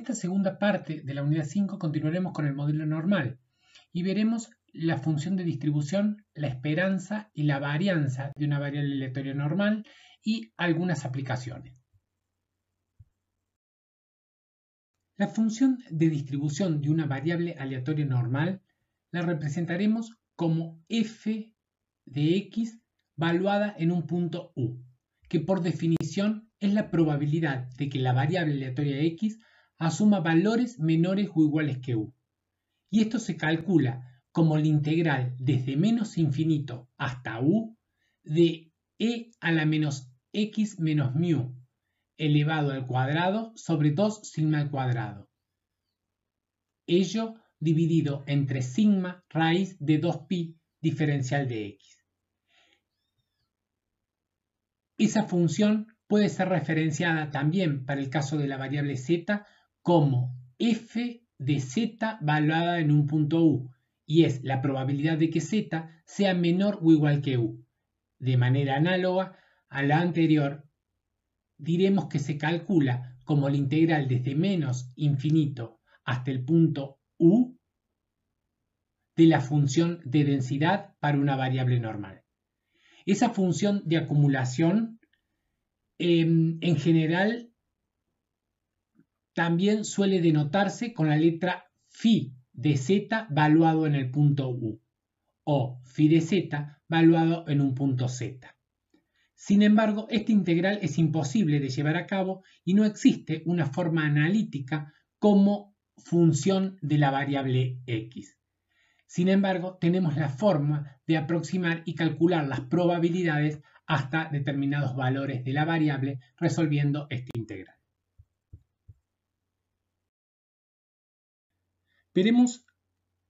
esta segunda parte de la unidad 5 continuaremos con el modelo normal y veremos la función de distribución, la esperanza y la varianza de una variable aleatoria normal y algunas aplicaciones. La función de distribución de una variable aleatoria normal la representaremos como f de x valuada en un punto u, que por definición es la probabilidad de que la variable aleatoria x asuma valores menores o iguales que u. Y esto se calcula como la integral desde menos infinito hasta u de e a la menos x menos mu elevado al cuadrado sobre 2 sigma al cuadrado. Ello dividido entre sigma raíz de 2pi diferencial de x. Esa función puede ser referenciada también para el caso de la variable z como f de z valuada en un punto u, y es la probabilidad de que z sea menor o igual que u. De manera análoga a la anterior, diremos que se calcula como la integral desde menos infinito hasta el punto u de la función de densidad para una variable normal. Esa función de acumulación en general también suele denotarse con la letra phi de z valuado en el punto u o phi de z valuado en un punto z. Sin embargo, esta integral es imposible de llevar a cabo y no existe una forma analítica como función de la variable x. Sin embargo, tenemos la forma de aproximar y calcular las probabilidades hasta determinados valores de la variable resolviendo esta integral. Veremos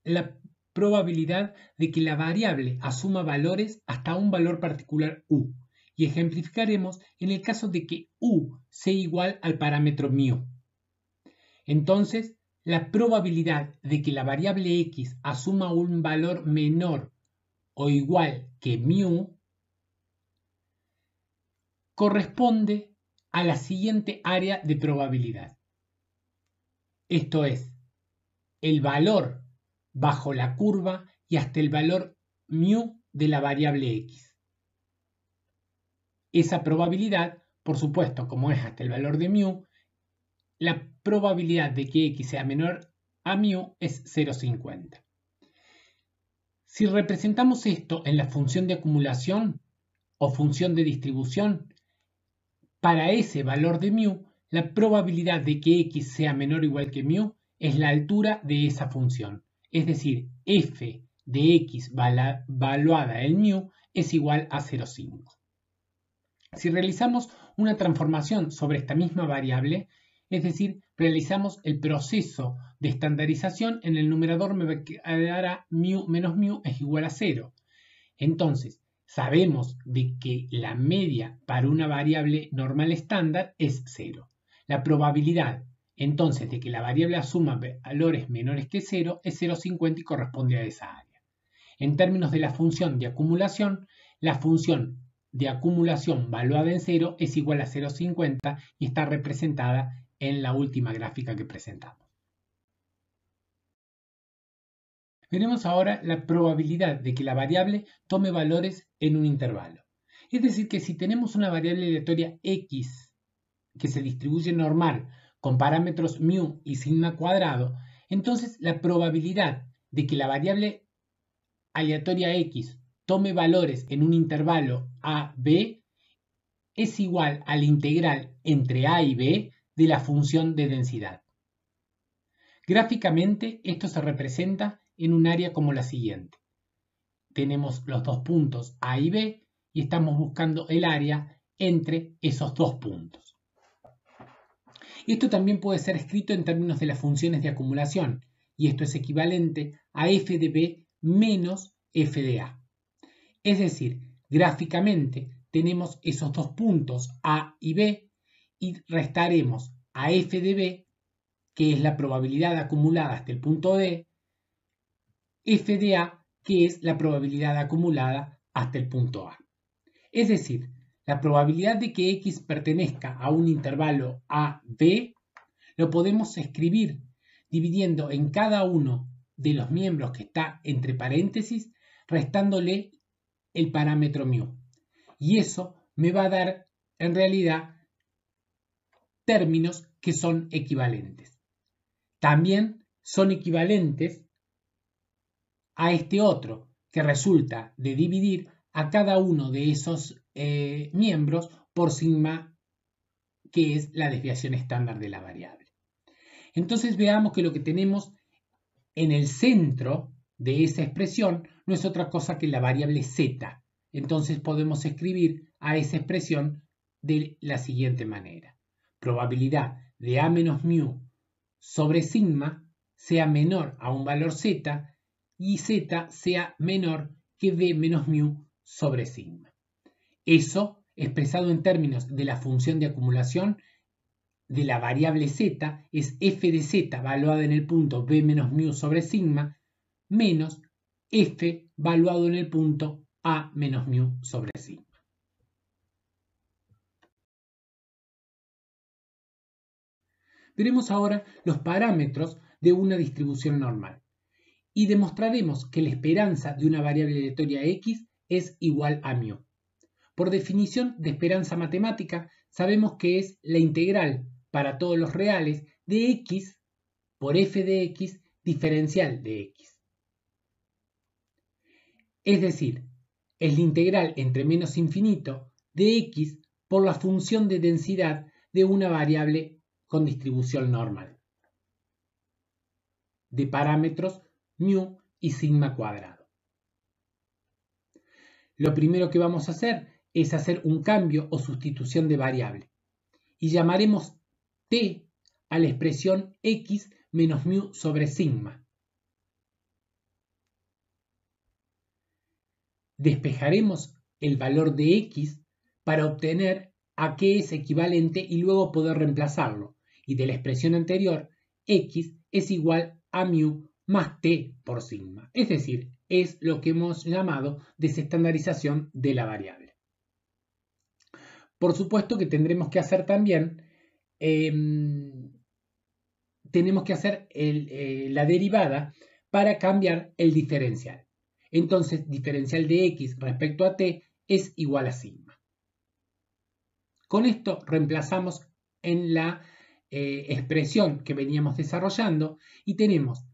la probabilidad de que la variable asuma valores hasta un valor particular u y ejemplificaremos en el caso de que u sea igual al parámetro mu. Entonces, la probabilidad de que la variable x asuma un valor menor o igual que mu corresponde a la siguiente área de probabilidad. Esto es, el valor bajo la curva y hasta el valor mu de la variable x. Esa probabilidad, por supuesto, como es hasta el valor de mu, la probabilidad de que x sea menor a mu es 0,50. Si representamos esto en la función de acumulación o función de distribución, para ese valor de mu, la probabilidad de que x sea menor o igual que mu es la altura de esa función. Es decir, f de x valuada en mu es igual a 0,5. Si realizamos una transformación sobre esta misma variable, es decir, realizamos el proceso de estandarización, en el numerador me quedará mu menos mu es igual a 0. Entonces, sabemos de que la media para una variable normal estándar es 0. La probabilidad, entonces, de que la variable asuma valores menores que 0 es 0,50 y corresponde a esa área. En términos de la función de acumulación, la función de acumulación valuada en 0 es igual a 0,50 y está representada en la última gráfica que presentamos. Veremos ahora la probabilidad de que la variable tome valores en un intervalo. Es decir, que si tenemos una variable aleatoria x que se distribuye normal con parámetros mu y sigma cuadrado, entonces la probabilidad de que la variable aleatoria x tome valores en un intervalo a, b es igual a la integral entre a y b de la función de densidad. Gráficamente esto se representa en un área como la siguiente. Tenemos los dos puntos A y B y estamos buscando el área entre esos dos puntos. Esto también puede ser escrito en términos de las funciones de acumulación y esto es equivalente a f de B menos f de A. Es decir, gráficamente tenemos esos dos puntos A y B y restaremos a f de B, que es la probabilidad acumulada hasta el punto D, f de A, que es la probabilidad acumulada hasta el punto A. Es decir, la probabilidad de que x pertenezca a un intervalo a, b lo podemos escribir dividiendo en cada uno de los miembros que está entre paréntesis, restándole el parámetro μ. Y eso me va a dar en realidad términos que son equivalentes. También son equivalentes a este otro, que resulta de dividir a cada uno de esos miembros por sigma, que es la desviación estándar de la variable. Entonces veamos que lo que tenemos en el centro de esa expresión no es otra cosa que la variable z. Entonces podemos escribir a esa expresión de la siguiente manera. Probabilidad de A menos μ sobre sigma sea menor a un valor z y z sea menor que b menos μ sobre sigma. Eso, expresado en términos de la función de acumulación de la variable z, es f de z valuada en el punto b menos μ sobre sigma menos f valuado en el punto a menos μ sobre sigma. Veremos ahora los parámetros de una distribución normal y demostraremos que la esperanza de una variable aleatoria x es igual a μ. Por definición de esperanza matemática, sabemos que es la integral para todos los reales de x por f de x diferencial de x. Es decir, es la integral entre menos infinito de x por la función de densidad de una variable con distribución normal de parámetros μ y sigma cuadrado. Lo primero que vamos a hacer es hacer un cambio o sustitución de variable y llamaremos t a la expresión x menos μ sobre sigma. Despejaremos el valor de x para obtener a qué es equivalente y luego poder reemplazarlo. Y de la expresión anterior, x es igual a μ más t por sigma. Es decir, es lo que hemos llamado desestandarización de la variable. Por supuesto que tendremos que hacer también la derivada para cambiar el diferencial. Entonces, diferencial de x respecto a t es igual a sigma. Con esto reemplazamos en la expresión que veníamos desarrollando y tenemos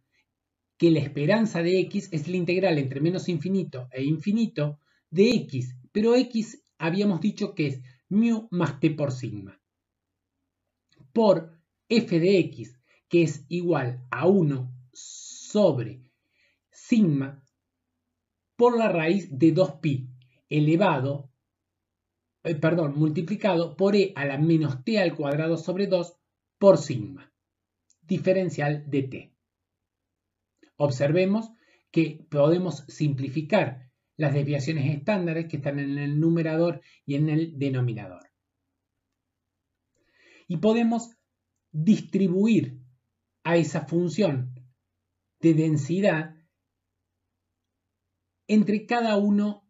que la esperanza de x es la integral entre menos infinito e infinito de x, pero x habíamos dicho que es μ más t por sigma, por f de x, que es igual a 1 sobre sigma por la raíz de 2pi multiplicado por e a la menos t al cuadrado sobre 2 por sigma, diferencial de t. Observemos que podemos simplificar las desviaciones estándares que están en el numerador y en el denominador. Y podemos distribuir a esa función de densidad entre cada uno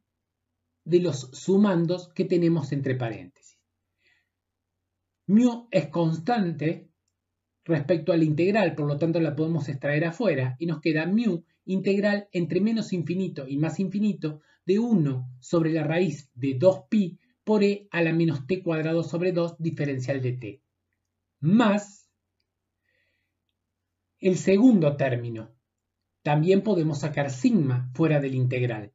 de los sumandos que tenemos entre paréntesis. μ es constante respecto a la integral, por lo tanto la podemos extraer afuera y nos queda μ integral entre menos infinito y más infinito de 1 sobre la raíz de 2pi por e a la menos t cuadrado sobre 2 diferencial de t, más el segundo término. También podemos sacar sigma fuera del integral,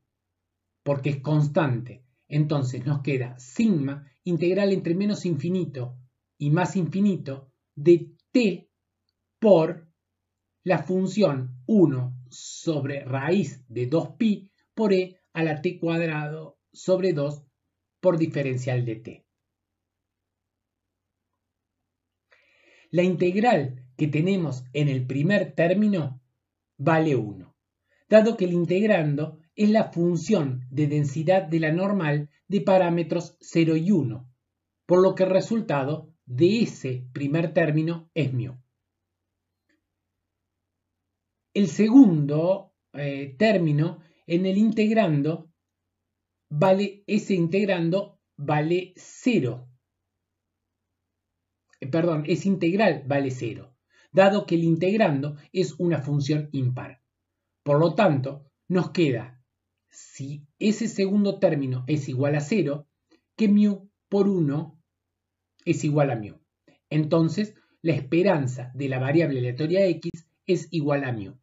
porque es constante. Entonces nos queda sigma integral entre menos infinito y más infinito de t por la función 1 sobre raíz de 2pi por e a la t cuadrado sobre 2 por diferencial de t. La integral que tenemos en el primer término vale 1, dado que el integrando es la función de densidad de la normal de parámetros 0 y 1, por lo que el resultado de ese primer término es μ. El segundo término en el integrando vale 0. ese integral vale 0, dado que el integrando es una función impar. Por lo tanto, nos queda, si ese segundo término es igual a 0, que μ por 1 es igual a μ. Entonces, la esperanza de la variable aleatoria x es igual a μ.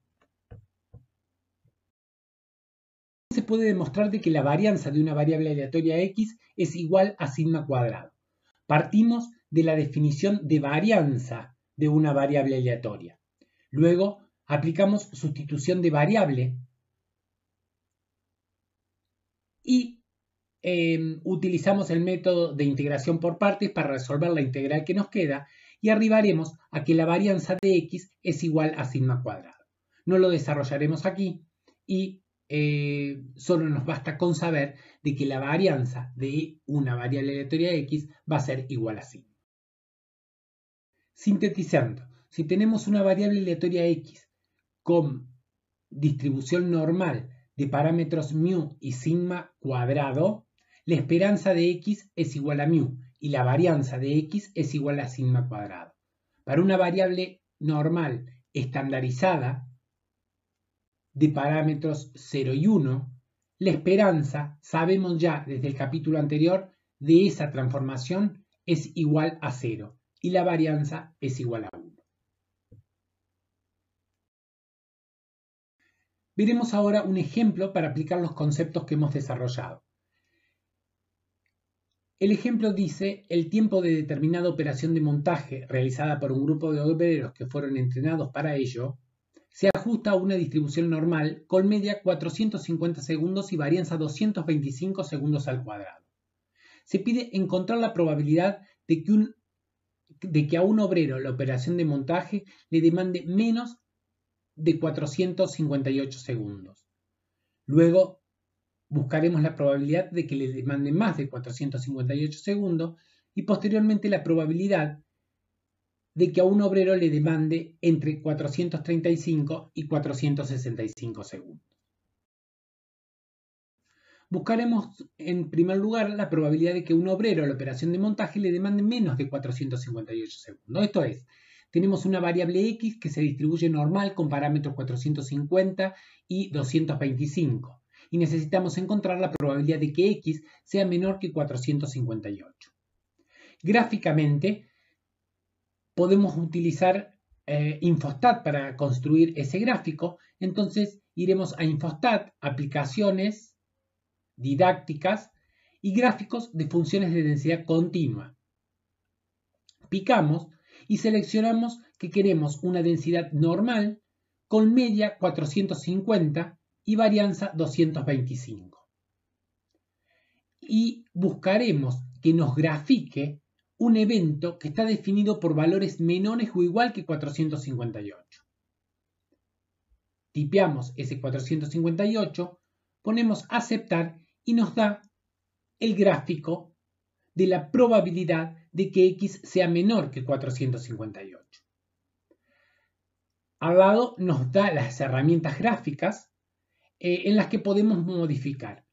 Se puede demostrar de que la varianza de una variable aleatoria x es igual a sigma cuadrado. Partimos de la definición de varianza de una variable aleatoria. Luego, aplicamos sustitución de variable y utilizamos el método de integración por partes para resolver la integral que nos queda y arribaremos a que la varianza de x es igual a sigma cuadrado. No lo desarrollaremos aquí y solo nos basta con saber de que la varianza de una variable aleatoria x va a ser igual a sigma. Sintetizando, si tenemos una variable aleatoria x con distribución normal de parámetros μ y sigma cuadrado, la esperanza de x es igual a μ y la varianza de x es igual a sigma cuadrado. Para una variable normal estandarizada de parámetros 0 y 1, la esperanza, sabemos ya desde el capítulo anterior, de esa transformación es igual a 0 y la varianza es igual a 1. Veremos ahora un ejemplo para aplicar los conceptos que hemos desarrollado. El ejemplo dice: el tiempo de determinada operación de montaje realizada por un grupo de obreros que fueron entrenados para ello se ajusta a una distribución normal con media 450 segundos y varianza 225 segundos al cuadrado. Se pide encontrar la probabilidad de que a un obrero la operación de montaje le demande menos de 458 segundos. Luego buscaremos la probabilidad de que le demande más de 458 segundos y posteriormente la probabilidad de que a un obrero le demande entre 435 y 465 segundos. Buscaremos en primer lugar la probabilidad de que un obrero a la operación de montaje le demande menos de 458 segundos. Esto es, tenemos una variable x que se distribuye normal con parámetros 450 y 225 y necesitamos encontrar la probabilidad de que x sea menor que 458. Gráficamente podemos utilizar Infostat para construir ese gráfico, entonces iremos a Infostat, aplicaciones, didácticas y gráficos de funciones de densidad continua. Picamos y seleccionamos que queremos una densidad normal con media 450 y varianza 225. Y buscaremos que nos grafique un evento que está definido por valores menores o igual que 458. Tipeamos ese 458, ponemos aceptar y nos da el gráfico de la probabilidad de que x sea menor que 458. Al lado nos da las herramientas gráficas en las que podemos modificar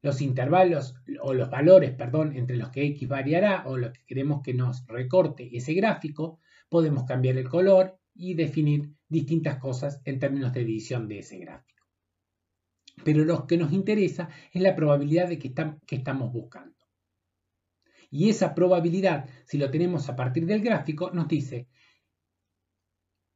los intervalos o los valores, entre los que x variará o lo que queremos que nos recorte ese gráfico. Podemos cambiar el color y definir distintas cosas en términos de edición de ese gráfico. Pero lo que nos interesa es la probabilidad de que estamos buscando. Y esa probabilidad, si lo tenemos a partir del gráfico, nos dice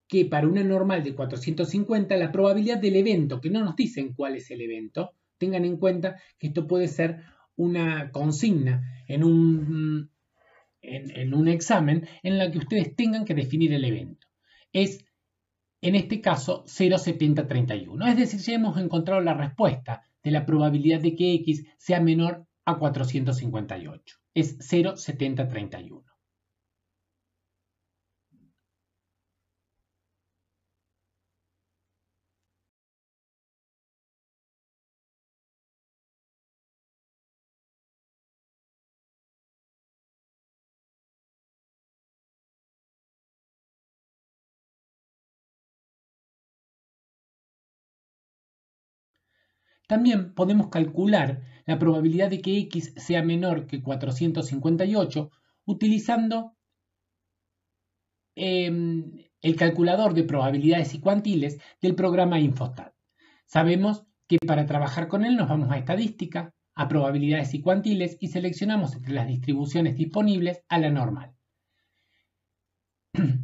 que para una normal de 450, la probabilidad del evento, que no nos dicen cuál es el evento, tengan en cuenta que esto puede ser una consigna en un examen en la que ustedes tengan que definir el evento. Es, en este caso, 0,7031. Es decir, ya hemos encontrado la respuesta de la probabilidad de que x sea menor a 458. Es 0,7031. También podemos calcular la probabilidad de que x sea menor que 458 utilizando el calculador de probabilidades y cuantiles del programa Infostat. Sabemos que para trabajar con él nos vamos a estadística, a probabilidades y cuantiles y seleccionamos entre las distribuciones disponibles a la normal.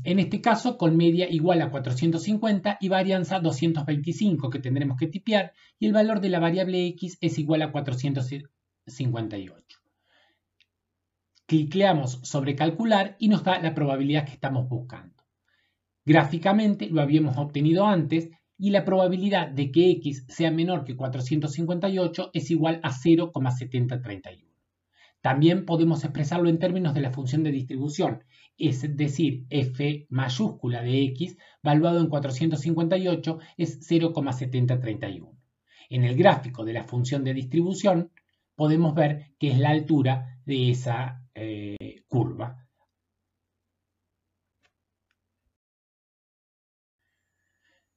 En este caso, con media igual a 450 y varianza 225 que tendremos que tipear, y el valor de la variable x es igual a 458. Clicleamos sobre calcular y nos da la probabilidad que estamos buscando. Gráficamente lo habíamos obtenido antes y la probabilidad de que x sea menor que 458 es igual a 0,7031. También podemos expresarlo en términos de la función de distribución, es decir, f mayúscula de x valuado en 458 es 0,7031. En el gráfico de la función de distribución podemos ver que es la altura de esa curva.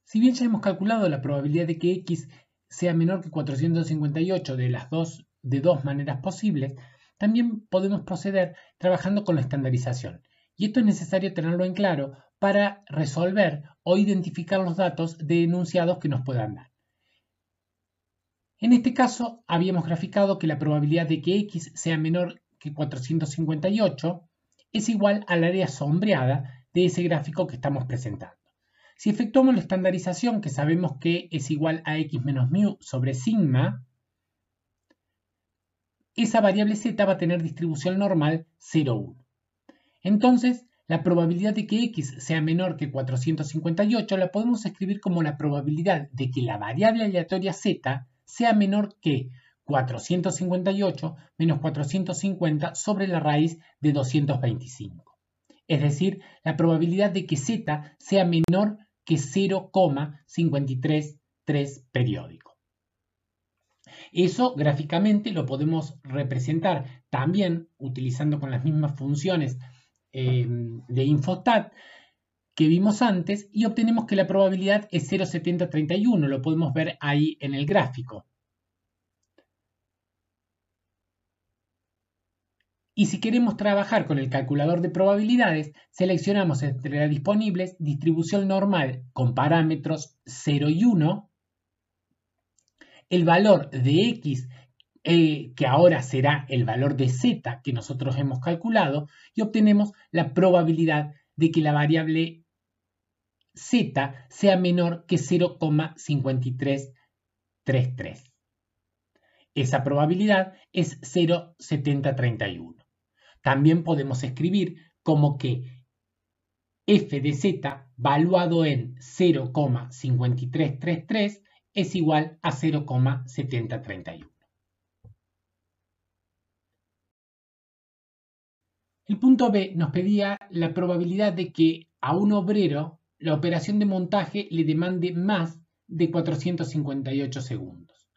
Si bien ya hemos calculado la probabilidad de que x sea menor que 458 de dos maneras posibles, también podemos proceder trabajando con la estandarización. Y esto es necesario tenerlo en claro para resolver o identificar los datos de enunciados que nos puedan dar. En este caso, habíamos graficado que la probabilidad de que x sea menor que 458 es igual al área sombreada de ese gráfico que estamos presentando. Si efectuamos la estandarización, que sabemos que es igual a x menos mu sobre sigma, esa variable z va a tener distribución normal 0,1. Entonces, la probabilidad de que x sea menor que 458 la podemos escribir como la probabilidad de que la variable aleatoria z sea menor que 458 menos 450 sobre la raíz de 225. Es decir, la probabilidad de que z sea menor que 0,533 periódico. Eso gráficamente lo podemos representar también utilizando con las mismas funciones de Infostat que vimos antes y obtenemos que la probabilidad es 0,7031, lo podemos ver ahí en el gráfico. Y si queremos trabajar con el calculador de probabilidades, seleccionamos entre las disponibles distribución normal con parámetros 0 y 1, el valor de x, que ahora será el valor de z que nosotros hemos calculado, y obtenemos la probabilidad de que la variable z sea menor que 0,5333. Esa probabilidad es 0,7031. También podemos escribir como que f de z valuado en 0,5333 es igual a 0,7031. El punto B nos pedía la probabilidad de que a un obrero la operación de montaje le demande más de 458 segundos.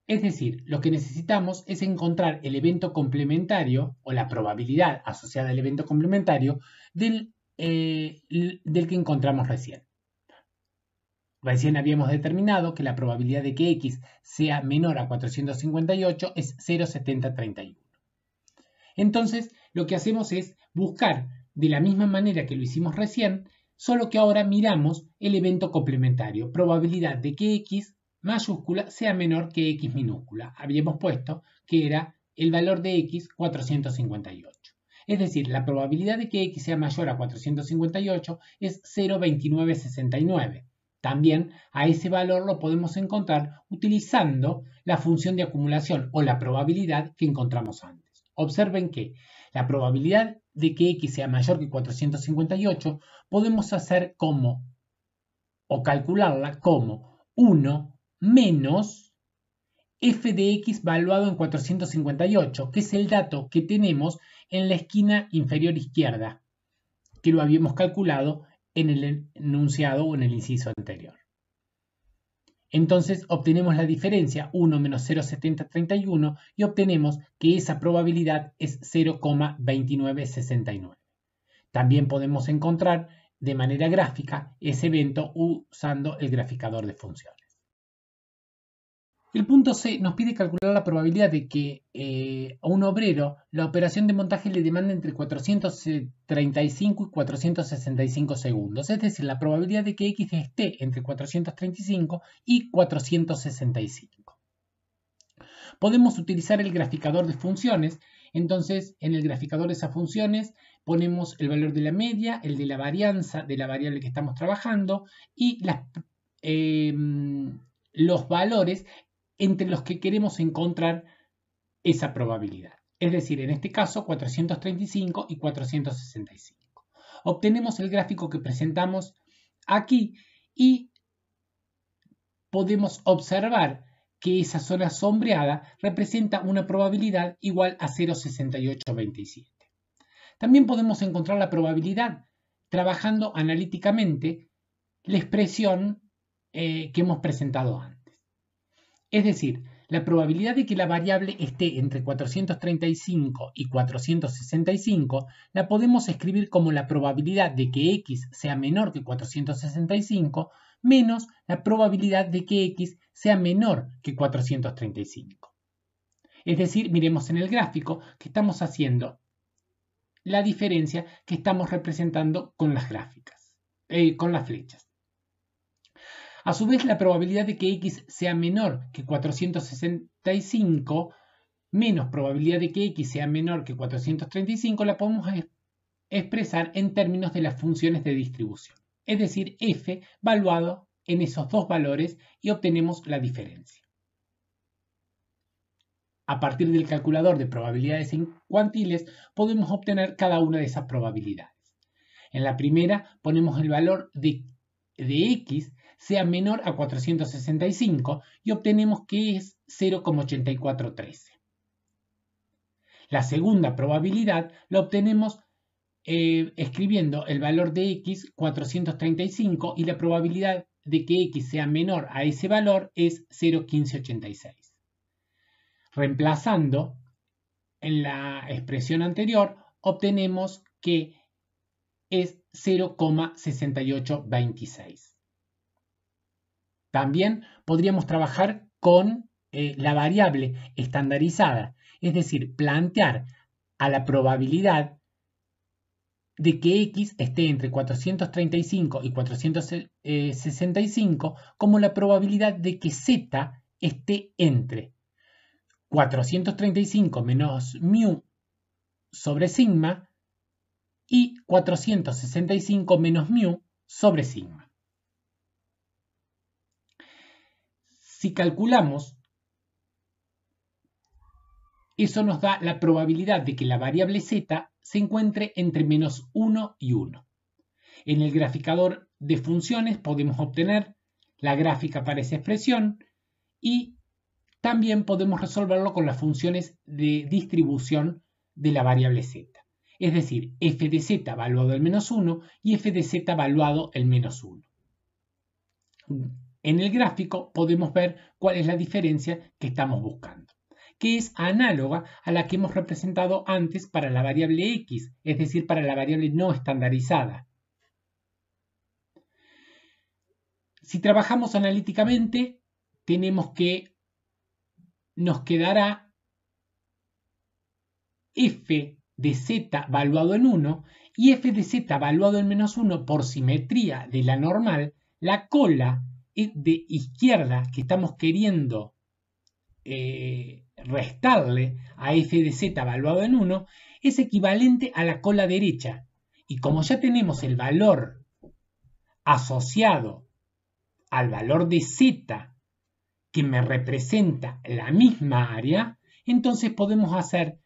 Es decir, lo que necesitamos es encontrar el evento complementario o la probabilidad asociada al evento complementario del que encontramos recién. Recién habíamos determinado que la probabilidad de que x sea menor a 458 es 0,7031. Entonces, lo que hacemos es buscar de la misma manera que lo hicimos recién, solo que ahora miramos el evento complementario, probabilidad de que x mayúscula sea menor que x minúscula. Habíamos puesto que era el valor de x 458. Es decir, la probabilidad de que x sea mayor a 458 es 0,2969. También a ese valor lo podemos encontrar utilizando la función de acumulación o la probabilidad que encontramos antes. Observen que la probabilidad de que x sea mayor que 458 podemos hacer como o calcularla como 1 menos f de x valuado en 458, que es el dato que tenemos en la esquina inferior izquierda, que lo habíamos calculado en el enunciado o en el inciso anterior. Entonces obtenemos la diferencia 1 menos 0,7031 y obtenemos que esa probabilidad es 0,2969. También podemos encontrar de manera gráfica ese evento usando el graficador de funciones. El punto C nos pide calcular la probabilidad de que a un obrero la operación de montaje le demande entre 435 y 465 segundos. Es decir, la probabilidad de que X esté entre 435 y 465. Podemos utilizar el graficador de funciones. Entonces, en el graficador de esas funciones ponemos el valor de la media, el de la varianza de la variable que estamos trabajando y los valores entre los que queremos encontrar esa probabilidad. Es decir, en este caso 435 y 465. Obtenemos el gráfico que presentamos aquí y podemos observar que esa zona sombreada representa una probabilidad igual a 0,6827. También podemos encontrar la probabilidad trabajando analíticamente la expresión que hemos presentado antes. Es decir, la probabilidad de que la variable esté entre 435 y 465 la podemos escribir como la probabilidad de que X sea menor que 465 menos la probabilidad de que X sea menor que 435. Es decir, miremos en el gráfico que estamos haciendo la diferencia que estamos representando con las gráficas, con las flechas. A su vez, la probabilidad de que X sea menor que 465 menos probabilidad de que X sea menor que 435 la podemos expresar en términos de las funciones de distribución. Es decir, f valuado en esos dos valores y obtenemos la diferencia. A partir del calculador de probabilidades en cuantiles podemos obtener cada una de esas probabilidades. En la primera ponemos el valor de X sea menor a 465 y obtenemos que es 0,8413. La segunda probabilidad la obtenemos escribiendo el valor de X 435 y la probabilidad de que X sea menor a ese valor es 0,1586. Reemplazando en la expresión anterior obtenemos que es 0,6826. También podríamos trabajar con la variable estandarizada, es decir, plantear a la probabilidad de que X esté entre 435 y 465 como la probabilidad de que Z esté entre 435 menos mu sobre sigma y 465 menos mu sobre sigma. Si calculamos, eso nos da la probabilidad de que la variable z se encuentre entre menos 1 y 1. En el graficador de funciones podemos obtener la gráfica para esa expresión y también podemos resolverlo con las funciones de distribución de la variable z. Es decir, f de z valuado el menos 1 y f de z valuado el menos 1. En el gráfico podemos ver cuál es la diferencia que estamos buscando, que es análoga a la que hemos representado antes para la variable x, es decir, para la variable no estandarizada. Si trabajamos analíticamente, tenemos que nos quedará f de z valuado en 1 y f de z valuado en menos 1 por simetría de la normal, la cola de izquierda que estamos queriendo restarle a f de z valuado en 1 es equivalente a la cola derecha. Y como ya tenemos el valor asociado al valor de z que me representa la misma área, entonces podemos hacer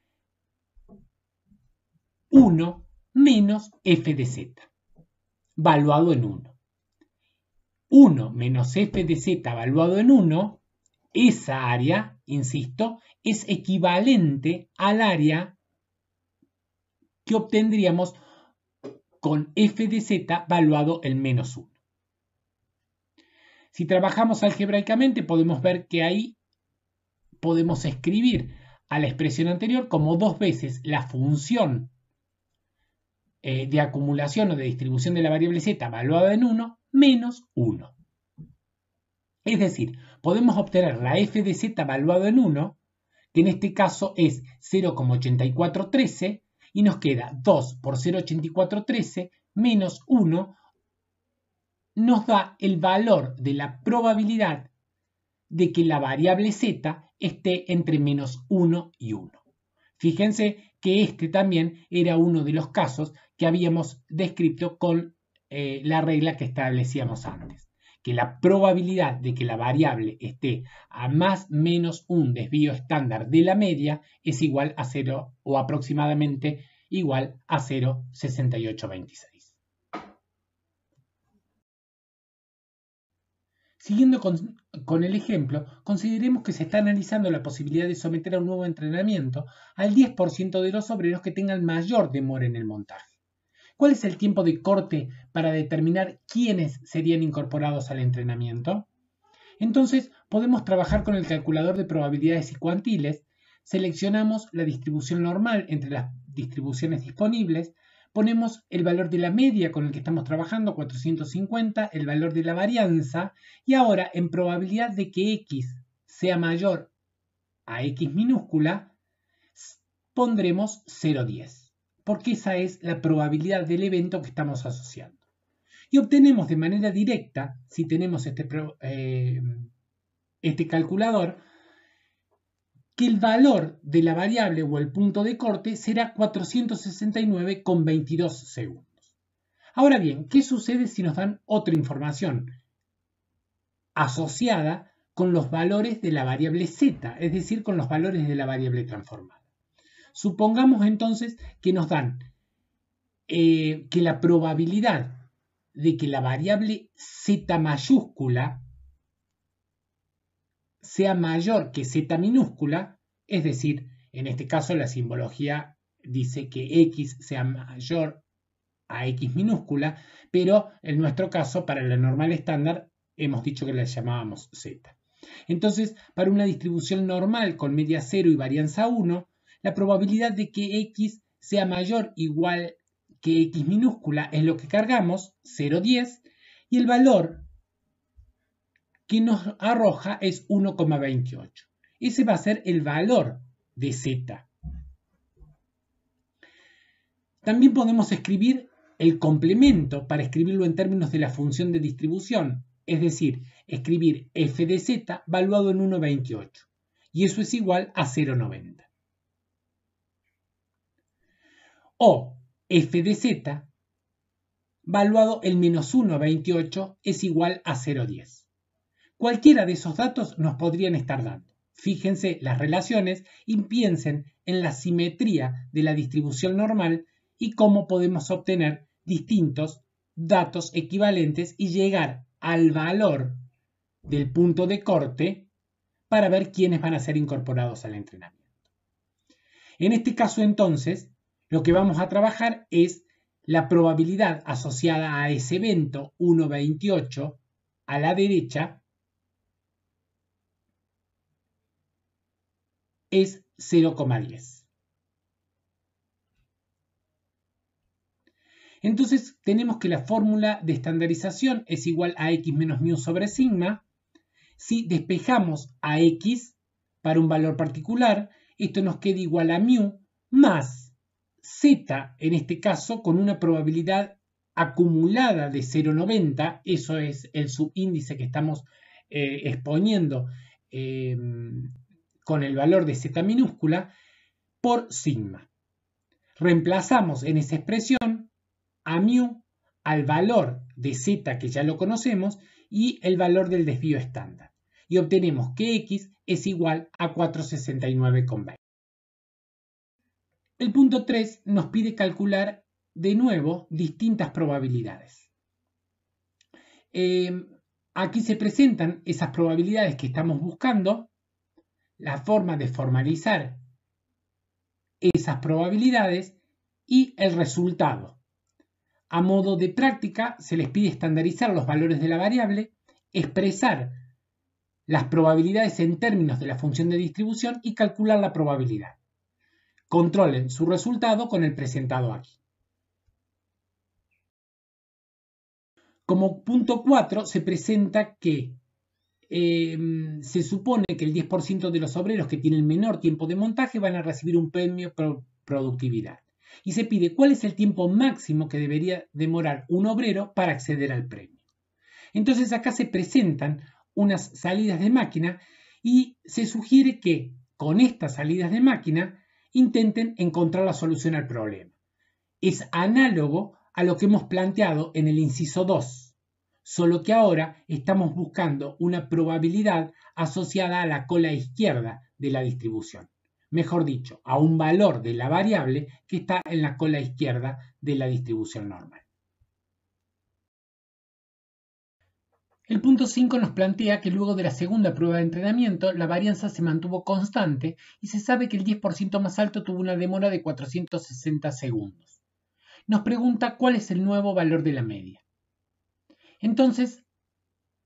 1 menos f de z valuado en 1. 1 menos f de z valuado en 1, esa área, insisto, es equivalente al área que obtendríamos con f de z valuado en menos 1. Si trabajamos algebraicamente podemos ver que ahí podemos escribir a la expresión anterior como 2 veces la función de acumulación o de distribución de la variable z valuada en 1 menos 1. Es decir, podemos obtener la f de z evaluado en 1, que en este caso es 0,8413, y nos queda 2 por 0,8413 menos 1, nos da el valor de la probabilidad de que la variable z esté entre menos 1 y 1. Fíjense que este también era uno de los casos que habíamos descrito con la regla que establecíamos antes, que la probabilidad de que la variable esté a más menos un desvío estándar de la media es igual a 0 o aproximadamente igual a 0,6826. Siguiendo con el ejemplo, consideremos que se está analizando la posibilidad de someter a un nuevo entrenamiento al 10% de los obreros que tengan mayor demora en el montaje. ¿Cuál es el tiempo de corte para determinar quiénes serían incorporados al entrenamiento? Entonces, podemos trabajar con el calculador de probabilidades y cuantiles, seleccionamos la distribución normal entre las distribuciones disponibles, ponemos el valor de la media con el que estamos trabajando, 450, el valor de la varianza, y ahora en probabilidad de que x sea mayor a x minúscula, pondremos 0,10, porque esa es la probabilidad del evento que estamos asociando. Y obtenemos de manera directa, si tenemos este calculador, que el valor de la variable o el punto de corte será 469,22 segundos. Ahora bien, ¿qué sucede si nos dan otra información asociada con los valores de la variable z, es decir, con los valores de la variable transformada? Supongamos entonces que nos dan que la probabilidad de que la variable z mayúscula sea mayor que z minúscula, es decir, en este caso la simbología dice que x sea mayor a x minúscula, pero en nuestro caso, para la normal estándar, hemos dicho que la llamábamos z. Entonces, para una distribución normal con media 0 y varianza 1, la probabilidad de que x sea mayor o igual que x minúscula es lo que cargamos, 0,10, y el valor que nos arroja es 1,28. Ese va a ser el valor de z. También podemos escribir el complemento para escribirlo en términos de la función de distribución, es decir, escribir f de z valuado en 1,28, y eso es igual a 0,90. O f de z valuado en menos 1,28 es igual a 0,10. Cualquiera de esos datos nos podrían estar dando. Fíjense las relaciones y piensen en la simetría de la distribución normal y cómo podemos obtener distintos datos equivalentes y llegar al valor del punto de corte para ver quiénes van a ser incorporados al entrenamiento. En este caso, entonces, lo que vamos a trabajar es la probabilidad asociada a ese evento 1,28 a la derecha es 0,10. Entonces tenemos que la fórmula de estandarización es igual a x menos mu sobre sigma. Si despejamos a x para un valor particular, esto nos queda igual a mu más z, en este caso, con una probabilidad acumulada de 0,90, eso es el subíndice que estamos exponiendo con el valor de z minúscula, por sigma. Reemplazamos en esa expresión a mu al valor de z, que ya lo conocemos, y el valor del desvío estándar. Y obtenemos que x es igual a 469,20. El punto 3 nos pide calcular de nuevo distintas probabilidades. Aquí se presentan esas probabilidades que estamos buscando, la forma de formalizar esas probabilidades y el resultado. A modo de práctica, se les pide estandarizar los valores de la variable, expresar las probabilidades en términos de la función de distribución y calcular la probabilidad. Controlen su resultado con el presentado aquí. Como punto 4 se presenta que se supone que el 10% de los obreros que tienen menor tiempo de montaje van a recibir un premio por productividad. Y se pide cuál es el tiempo máximo que debería demorar un obrero para acceder al premio. Entonces acá se presentan unas salidas de máquina y se sugiere que con estas salidas de máquina intenten encontrar la solución al problema. Es análogo a lo que hemos planteado en el inciso 2, solo que ahora estamos buscando una probabilidad asociada a la cola izquierda de la distribución. Mejor dicho, a un valor de la variable que está en la cola izquierda de la distribución normal. El punto 5 nos plantea que luego de la segunda prueba de entrenamiento, la varianza se mantuvo constante y se sabe que el 10% más alto tuvo una demora de 460 segundos. Nos pregunta cuál es el nuevo valor de la media. Entonces,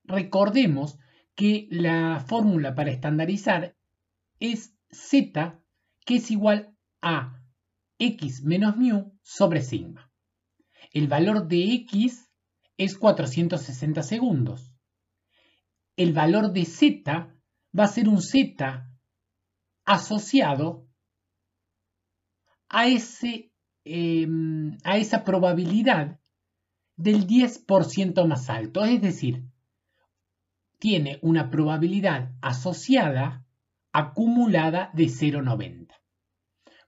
recordemos que la fórmula para estandarizar es Z, que es igual a x menos mu sobre sigma. El valor de x es 460 segundos. El valor de Z va a ser un Z asociado a esa probabilidad del 10% más alto, es decir, tiene una probabilidad asociada acumulada de 0,90.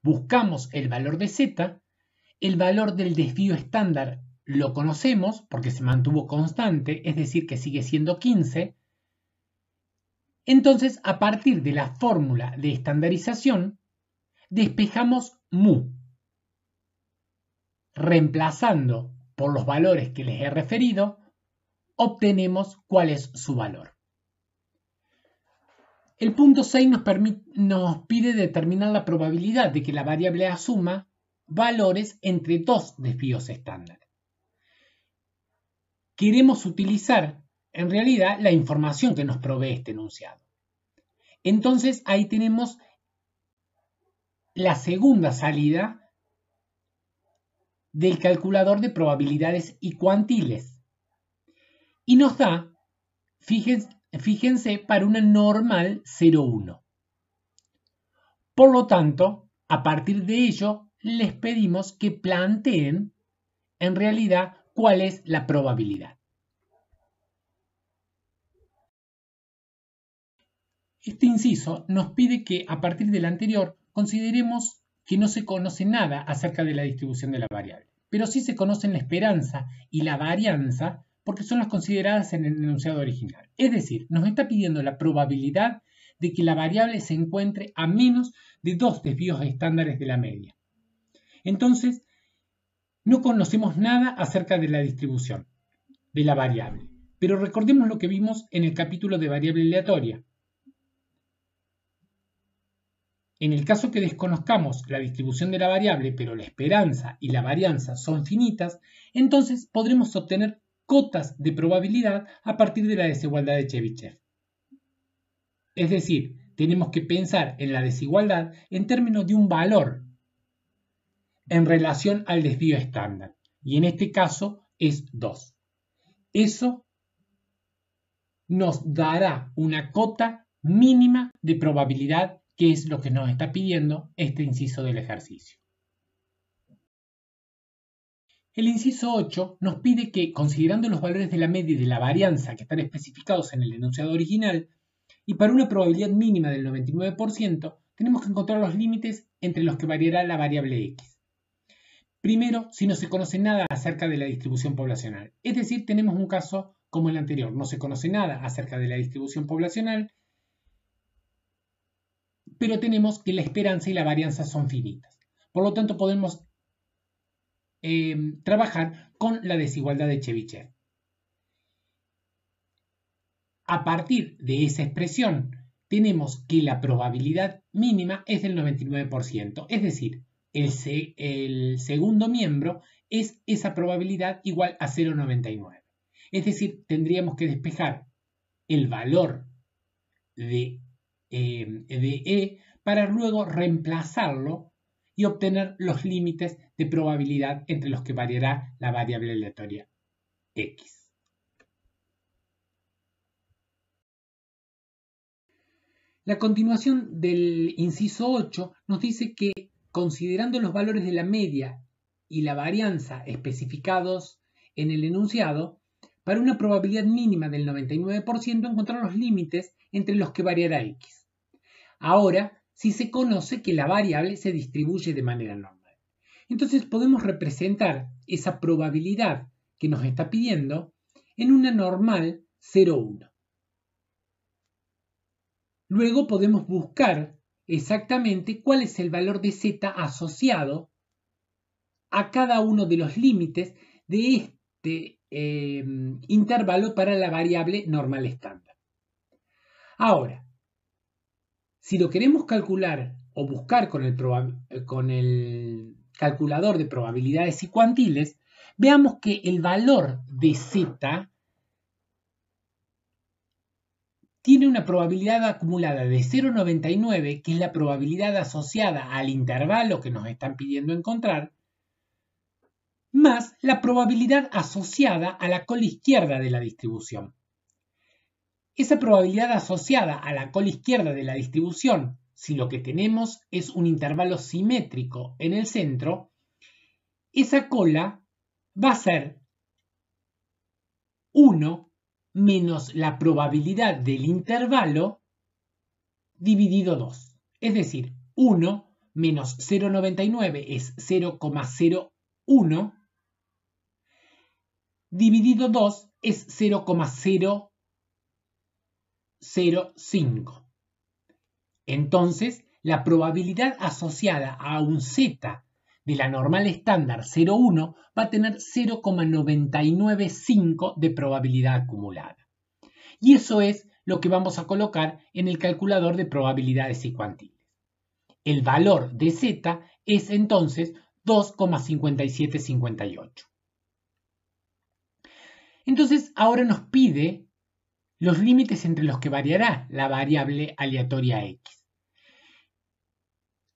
Buscamos el valor de Z, el valor del desvío estándar lo conocemos porque se mantuvo constante, es decir, que sigue siendo 15. Entonces, a partir de la fórmula de estandarización, despejamos mu, reemplazando por los valores que les he referido, obtenemos cuál es su valor. El punto 6 nos pide determinar la probabilidad de que la variable asuma valores entre dos desvíos estándar. Queremos utilizar, en realidad, la información que nos provee este enunciado. Entonces, ahí tenemos la segunda salida del calculador de probabilidades y cuantiles. Y nos da, fíjense, para una normal 0,1. Por lo tanto, a partir de ello, les pedimos que planteen, en realidad, cuál es la probabilidad. Este inciso nos pide que, a partir del anterior, consideremos que no se conoce nada acerca de la distribución de la variable, pero sí se conocen la esperanza y la varianza porque son las consideradas en el enunciado original. Es decir, nos está pidiendo la probabilidad de que la variable se encuentre a menos de dos desvíos estándares de la media. Entonces, no conocemos nada acerca de la distribución de la variable, pero recordemos lo que vimos en el capítulo de variable aleatoria. En el caso que desconozcamos la distribución de la variable, pero la esperanza y la varianza son finitas, entonces podremos obtener cotas de probabilidad a partir de la desigualdad de Chebyshev. Es decir, tenemos que pensar en la desigualdad en términos de un valor en relación al desvío estándar, y en este caso es 2. Eso nos dará una cota mínima de probabilidad, que es lo que nos está pidiendo este inciso del ejercicio. El inciso 8 nos pide que, considerando los valores de la media y de la varianza que están especificados en el enunciado original, y para una probabilidad mínima del 99%, tenemos que encontrar los límites entre los que variará la variable x. Primero, si no se conoce nada acerca de la distribución poblacional. Es decir, tenemos un caso como el anterior. No se conoce nada acerca de la distribución poblacional, pero tenemos que la esperanza y la varianza son finitas. Por lo tanto, podemos trabajar con la desigualdad de Chebyshev. A partir de esa expresión, tenemos que la probabilidad mínima es del 99%, es decir, el segundo miembro es esa probabilidad igual a 0,99. Es decir, tendríamos que despejar el valor de E para luego reemplazarlo y obtener los límites de probabilidad entre los que variará la variable aleatoria x. La continuación del inciso 8 nos dice que, considerando los valores de la media y la varianza especificados en el enunciado, para una probabilidad mínima del 99% encontrar los límites entre los que variará x. Ahora, si se conoce que la variable se distribuye de manera normal. Entonces podemos representar esa probabilidad que nos está pidiendo en una normal 0,1. Luego podemos buscar exactamente cuál es el valor de z asociado a cada uno de los límites de este intervalo para la variable normal estándar. Ahora, si lo queremos calcular o buscar con el calculador de probabilidades y cuantiles, veamos que el valor de z tiene una probabilidad acumulada de 0,99, que es la probabilidad asociada al intervalo que nos están pidiendo encontrar, más la probabilidad asociada a la cola izquierda de la distribución. Esa probabilidad asociada a la cola izquierda de la distribución, si lo que tenemos es un intervalo simétrico en el centro, esa cola va a ser 1 menos la probabilidad del intervalo dividido 2. Es decir, 1 menos 0,99 es 0,01, dividido 2 es 0,005. Entonces, la probabilidad asociada a un z de la normal estándar 0,1 va a tener 0,995 de probabilidad acumulada. Y eso es lo que vamos a colocar en el calculador de probabilidades y cuantiles. El valor de z es entonces 2,5758. Entonces, ahora nos pide los límites entre los que variará la variable aleatoria x.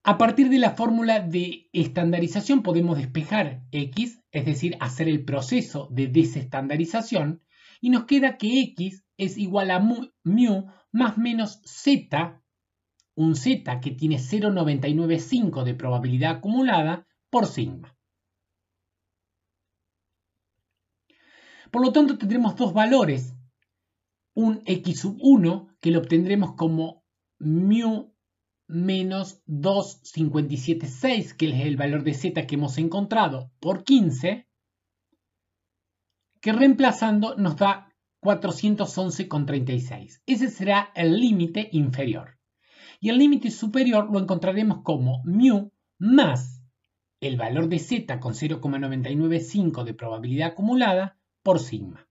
A partir de la fórmula de estandarización podemos despejar x, es decir, hacer el proceso de desestandarización, y nos queda que x es igual a mu más menos z, un z que tiene 0,995 de probabilidad acumulada, por sigma. Por lo tanto, tendremos dos valores, un x1 que lo obtendremos como mu menos 2,576, que es el valor de z que hemos encontrado, por 15, que reemplazando nos da 411,36. Ese será el límite inferior. Y el límite superior lo encontraremos como mu más el valor de z con 0,995 de probabilidad acumulada por sigma.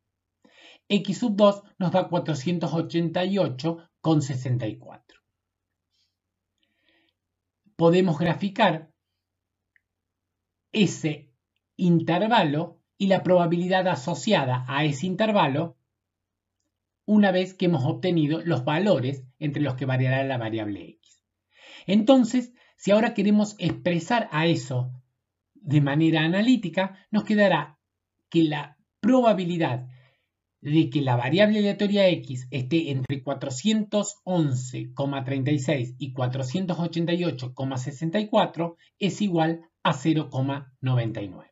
x2 nos da 488,64. Podemos graficar ese intervalo y la probabilidad asociada a ese intervalo una vez que hemos obtenido los valores entre los que variará la variable x. Entonces, si ahora queremos expresar a eso de manera analítica, nos quedará que la probabilidad de que la variable aleatoria x esté entre 411,36 y 488,64 es igual a 0,99.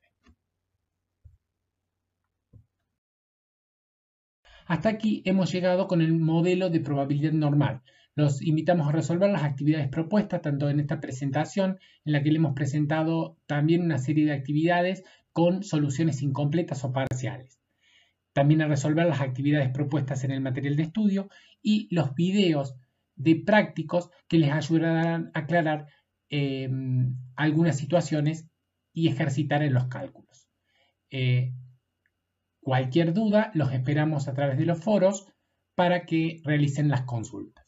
Hasta aquí hemos llegado con el modelo de probabilidad normal. Los invitamos a resolver las actividades propuestas, tanto en esta presentación, en la que le hemos presentado también una serie de actividades con soluciones incompletas o parciales. También a resolver las actividades propuestas en el material de estudio y los videos de prácticos que les ayudarán a aclarar algunas situaciones y ejercitar en los cálculos. Cualquier duda los esperamos a través de los foros para que realicen las consultas.